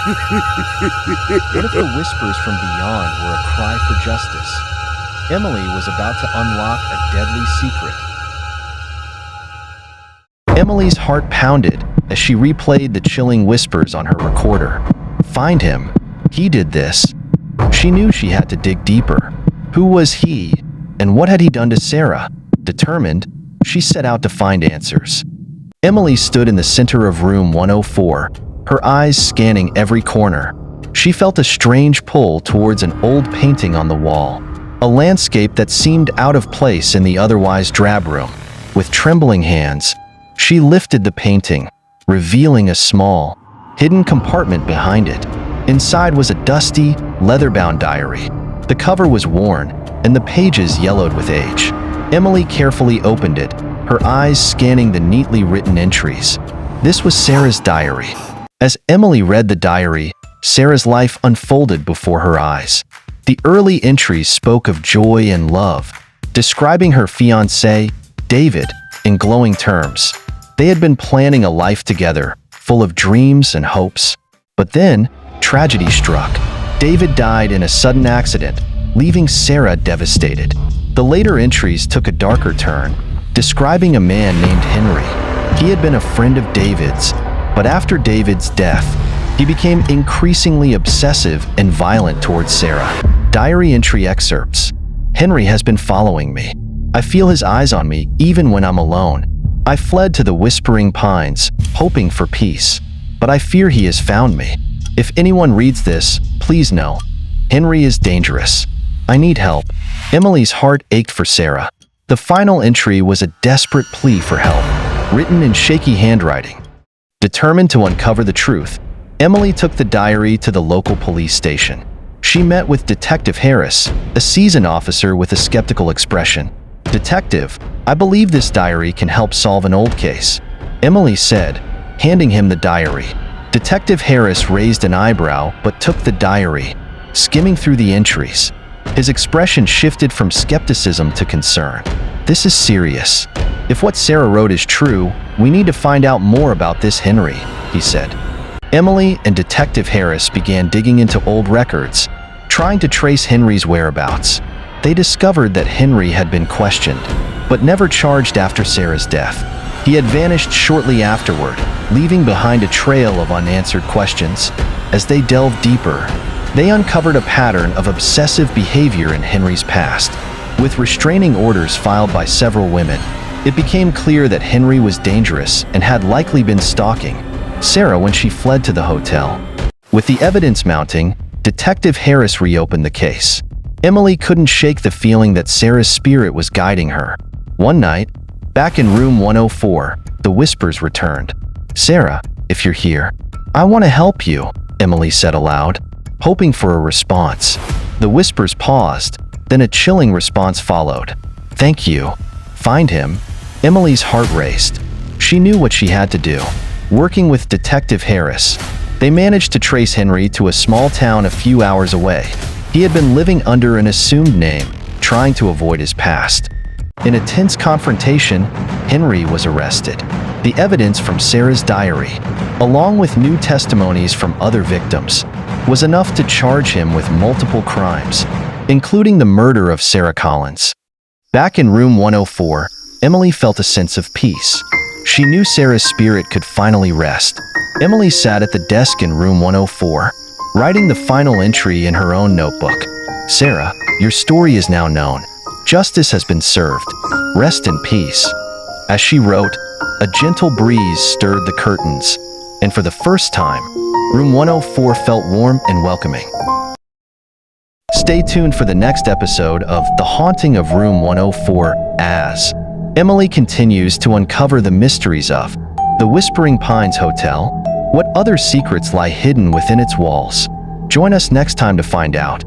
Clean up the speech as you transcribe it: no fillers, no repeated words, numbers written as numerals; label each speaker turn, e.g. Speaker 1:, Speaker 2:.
Speaker 1: What if the whispers from beyond were a cry for justice? Emily was about to unlock a deadly secret. Emily's heart pounded as she replayed the chilling whispers on her recorder. Find him. He did this. She knew she had to dig deeper. Who was he, and what had he done to Sarah? Determined, she set out to find answers. Emily stood in the center of room 104, her eyes scanning every corner. She felt a strange pull towards an old painting on the wall, a landscape that seemed out of place in the otherwise drab room. With trembling hands, she lifted the painting, revealing a small, hidden compartment behind it. Inside was a dusty, leather-bound diary. The cover was worn, and the pages yellowed with age. Emily carefully opened it, her eyes scanning the neatly written entries. This was Sarah's diary. As Emily read the diary, Sarah's life unfolded before her eyes. The early entries spoke of joy and love, describing her fiancé, David, in glowing terms. They had been planning a life together, full of dreams and hopes. But then, tragedy struck. David died in a sudden accident, leaving Sarah devastated. The later entries took a darker turn, describing a man named Henry. He had been a friend of David's, but after David's death, he became increasingly obsessive and violent towards Sarah. Diary entry excerpts. Henry has been following me. I feel his eyes on me even when I'm alone. I fled to the Whispering Pines, hoping for peace, but I fear he has found me. If anyone reads this, please know, Henry is dangerous. I need help. Emily's heart ached for Sarah. The final entry was a desperate plea for help, written in shaky handwriting. Determined to uncover the truth, Emily took the diary to the local police station. She met with Detective Harris, a seasoned officer with a skeptical expression. "Detective, I believe this diary can help solve an old case," Emily said, handing him the diary. Detective Harris raised an eyebrow but took the diary, skimming through the entries. His expression shifted from skepticism to concern. "This is serious. If what Sarah wrote is true, we need to find out more about this Henry," he said. Emily and Detective Harris began digging into old records, trying to trace Henry's whereabouts. They discovered that Henry had been questioned, but never charged after Sarah's death. He had vanished shortly afterward, leaving behind a trail of unanswered questions. As they delved deeper, they uncovered a pattern of obsessive behavior in Henry's past. With restraining orders filed by several women, it became clear that Henry was dangerous and had likely been stalking Sarah when she fled to the hotel. With the evidence mounting, Detective Harris reopened the case. Emily couldn't shake the feeling that Sarah's spirit was guiding her. One night, back in room 104, the whispers returned. "Sarah, if you're here, I want to help you," Emily said aloud, hoping for a response. The whispers paused, then a chilling response followed. "Thank you. Find him." Emily's heart raced. She knew what she had to do. Working with Detective Harris, they managed to trace Henry to a small town a few hours away. He had been living under an assumed name, trying to avoid his past. In a tense confrontation, Henry was arrested. The evidence from Sarah's diary, along with new testimonies from other victims, was enough to charge him with multiple crimes, including the murder of Sarah Collins. Back in room 104, Emily felt a sense of peace. She knew Sarah's spirit could finally rest. Emily sat at the desk in room 104, writing the final entry in her own notebook. "Sarah, your story is now known. Justice has been served. Rest in peace." As she wrote, a gentle breeze stirred the curtains, and for the first time, room 104 felt warm and welcoming. Stay tuned for the next episode of The Haunting of Room 104 as Emily continues to uncover the mysteries of the Whispering Pines Hotel. What other secrets lie hidden within its walls? Join us next time to find out.